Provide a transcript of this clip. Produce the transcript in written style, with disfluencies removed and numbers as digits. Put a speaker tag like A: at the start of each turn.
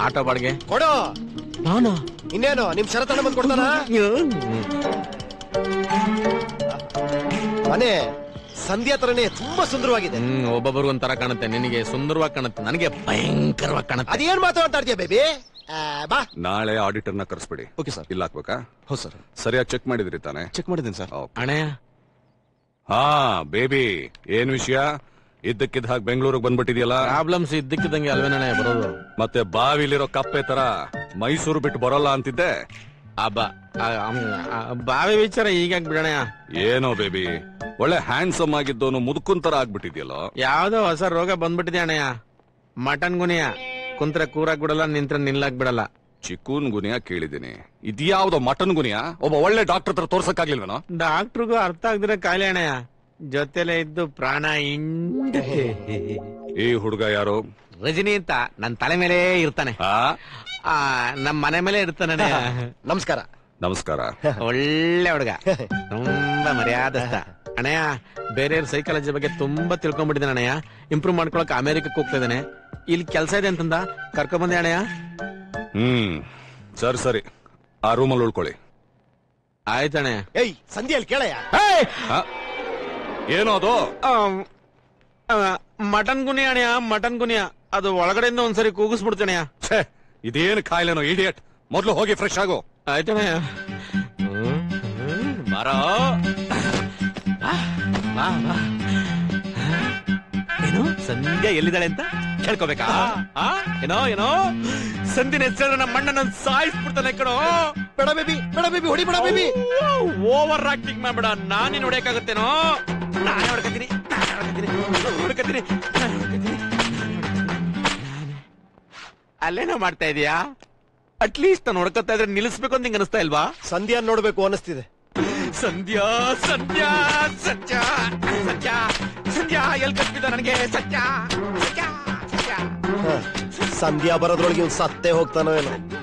A: Auto ಬಾಡಿಗೆ
B: ಕೊಡು.
A: ನಾನಾ?
B: ಇನ್ನೇನು ನಿಮ್ ಶರತಣ್ಣ ಬಂದ್ ಕೊಡ್ತಾನ? ಮನೆ ಸಂಧ್ಯಾ ತರನೇ ತುಂಬಾ ಸುಂದರವಾಗಿದೆ.
A: ಒಬ್ಬೊಬ್ಬರು ಒಂಥರ ಕಾಣುತ್ತೆ. ನಿನಗೆ ಸುಂದರವಾಗಿ ಕಾಣುತ್ತೆ, ನನಗೆ ಭಯಂಕರವಾಗಿ ಕಾಣುತ್ತೆ.
B: ಅದೇನ್ ಮಾತಾಡ್ತೀಯ ಬೇಬಿ? ಬಾ.
C: ನಾಳೆ ಆಡಿಟರ್ನ ಕರೆಸ್ಬಿಡಿ.
D: Okay sir.
C: ಇಲ್ಲ ಹಾಕ್ಬೇಕಾ?
D: ಹೌದು ಸರ್.
C: ಸರಿಯಾಗಿ ಚೆಕ್ ಮಾಡಿದ್ರಿ ತಾನೆ?
D: ಚೆಕ್ ಮಾಡಿದ್ದೀನಿ ಸರ್.
A: ಅಣ್ಣಯ್ಯ,
C: ಹಾ ಬೇಬಿ, ಏನ್ ವಿಷಯ? ಇದ್ದಕ್ಕಿದ್ದ ಹಾಗೆ ಬೆಂಗಳೂರಿಗೆ ಬಂದ್ಬಿಟ್ಟಿದ್ಯಲ್ಲ?
A: ಪ್ರಾಬ್ಲಮ್ಸ್ ಇದ್ದಕ್ಕಿದ್ದಂಗೆ ಅಲ್ವೇನಣ್ಣ ಬರೋದು.
C: ಮತ್ತೆ ಬಾವಿಲಿರೋ ಕಪ್ಪೆ ತರ ಮೈಸೂರು ಬಿಟ್ಟು ಬರೋಲ್ಲ ಅಂತಿದ್ದೆ.
A: ಬಾವಿ ವಿಚಾರ ಈಗಾಗ್ ಬಿಡಣಯ್ಯ.
C: ಏನೋ ಬೇಬಿ, ಒಳ್ಳೆ ಹ್ಯಾಂಡ್ಸಮ್ ಆಗಿದ್ದೋನು ಮುದುಕುನ್ ತರ ಆಗ್ಬಿಟ್ಟಿದ್ಯಲ್ಲೋ.
A: ಯಾವ್ದೋ ಹೊಸ ರೋಗ ಬಂದ್ಬಿಟ್ಟಿದೆ ಅಣ್ಣಯ್ಯ. ಮಟನ್ ಗುನಿಯ. ಕುಂತ್ರೆ ಕೂರಾಕ್ ಬಿಡಲ್ಲ, ನಿಂತ್ರೆ ನಿಲ್ಲಾಕ್ ಬಿಡಲ್ಲ.
C: ಚಿಕೂನ್ ಗುನಿಯ ಕೇಳಿದ್ದೀನಿ, ಇದ್ಯಾವ್ದೋ ಮಟನ್ ಗುನಿಯ? ಒಬ್ಬ ಒಳ್ಳೆ ಡಾಕ್ಟರ್ ಹತ್ರ ತೋರ್ಸಕ್ಕಾಗ್ಲಿಲ್ವೇನೋ?
A: ಡಾಕ್ಟ್ರಿಗೂ ಅರ್ಥ ಆಗ್ದಿರೋ ಕಾಯಿಲೆ ಅಣ್ಣಯ್ಯ. ಜೊತೆಲೆ ಇದ್ದು ಪ್ರಾಣ
C: ಈ ಹುಡುಗ ಯಾರು?
A: ರಜನಿ ಅಂತ ನನ್ ತಲೆ ಮೇಲೆ ಇರ್ತಾನೆ. ನಮ್ ಮನೆ ಮೇಲೆ ಇರ್ತಾನೆ.
B: ನಮಸ್ಕಾರ.
C: ನಮಸ್ಕಾರ.
A: ಒಳ್ಳೆ ಹುಡುಗ, ತುಂಬಾ ಮರ್ಯಾದಸ್ಥ ಅಣ್ಣಯ್ಯ. ಬೇರೆಯವ್ರ ಸೈಕಾಲಜಿ ಬಗ್ಗೆ ತುಂಬಾ ತಿಳ್ಕೊಂಡ್ಬಿಟ್ಟಿದ್ದಾನೆ ಅಣ್ಣಯ್ಯ. ಇಂಪ್ರೂವ್ ಮಾಡ್ಕೊಳಕ್ ಅಮೆರಿಕಕ್ಕೆ ಹೋಗ್ತಾ ಇದ್ದಾನೆ. ಇಲ್ಲಿ ಕೆಲಸ ಇದೆ ಅಂತಂದ ಕರ್ಕೊಂಡ್ ಬಂದೆ ಅಣ್ಣಯ್ಯ.
C: ಸರಿ ಸರಿ, ಆ ರೂಮಲ್ಲಿ ಉಳ್ಕೊಳ್ಳಿ.
A: ಆಯ್ತಣ್ಣ.
B: ಏಯ್ ಸಂಧ್ಯೆಯಲ್ಲಿ ಕೇಳಯ್ಯ.
C: ಏನೋ ಅದು?
A: ಮಟನ್ ಗುನಿಯ ಅಣ್ಣಯ್ಯ, ಮಟನ್ ಗುನಿಯ. ಅದು ಒಳಗಡೆಯಿಂದ ಒಂದ್ಸರಿ ಕೂಗಿಸ್ಬಿಡ್ತಾನೆಯ.
C: ಇದೇನು ಕಾಯಿಲೆನೋ ಇಡಿಯಟ್. ಮೊದ್ಲು ಹೋಗಿ ಫ್ರೆಶ್ ಆಗೋ.
A: ಆಯ್ತಣ್ಣಯ್ಯ. ಬಾರೋ. ಏನು ಸಂಧ್ಯಾ ಎಲ್ಲಿದ್ದಾಳೆ ಅಂತ ಕೇಳ್ಕೋಬೇಕಾ? ಏನೋ ಏನೋ ಸಂಧಿನ ಹೆಸರು ನಮ್ಮ ಮಣ್ಣನ ಸಾಯಿಸ್ಬಿಡ್ತಾನೆ ಕಣೋ.
B: ಬೇಡ ಬೇಬಿ, ಬೇಡ ಬೇಬಿ, ಹೊಡಿ ಬೇಡ ಬೇಬಿ.
A: ಓವರ್ ಆಕ್ಟಿಂಗ್ ಮಾಡ್ಬೇಡ. ನಾನೇನ್ ಹೊಡೆಯಕ್ಕಾಗತ್ತೇನೋ? ನಾನೇ ಹೊಡ್ಕತೀನಿ, ಹೊಡ್ಕತೀನಿ. ಅಲ್ಲೇನೋ ಮಾಡ್ತಾ ಇದೀಯಾ? ಅಟ್ಲೀಸ್ಟ್ ನಾನು ಹೊಡ್ಕತ್ತಾ ಇದ್ರೆ ನಿಲ್ಲಿಸ್ಬೇಕು ಅಂತ ಹಿಂಗ ಅನಿಸ್ತಾ ಇಲ್ವಾ?
B: ಸಂಧ್ಯಾ ನೋಡ್ಬೇಕು ಅನಿಸ್ತಿದೆ.
A: ಸಂಧ್ಯಾ ಸಂಧ್ಯಾ ಸತ್ಯ ಸತ್ಯ ಸಂಧ್ಯಾ ಎಲ್ ಕಟ್ಬಿದ್ದ ನನಗೆ ಸತ್ಯ ಸತ್ಯ ಸತ್ಯ.
B: ಸಂಧ್ಯಾ ಬರೋದ್ರೊಳಗೆ ಇವ್ನು ಸತ್ತೇ ಹೋಗ್ತಾನೋ ಏನೋ.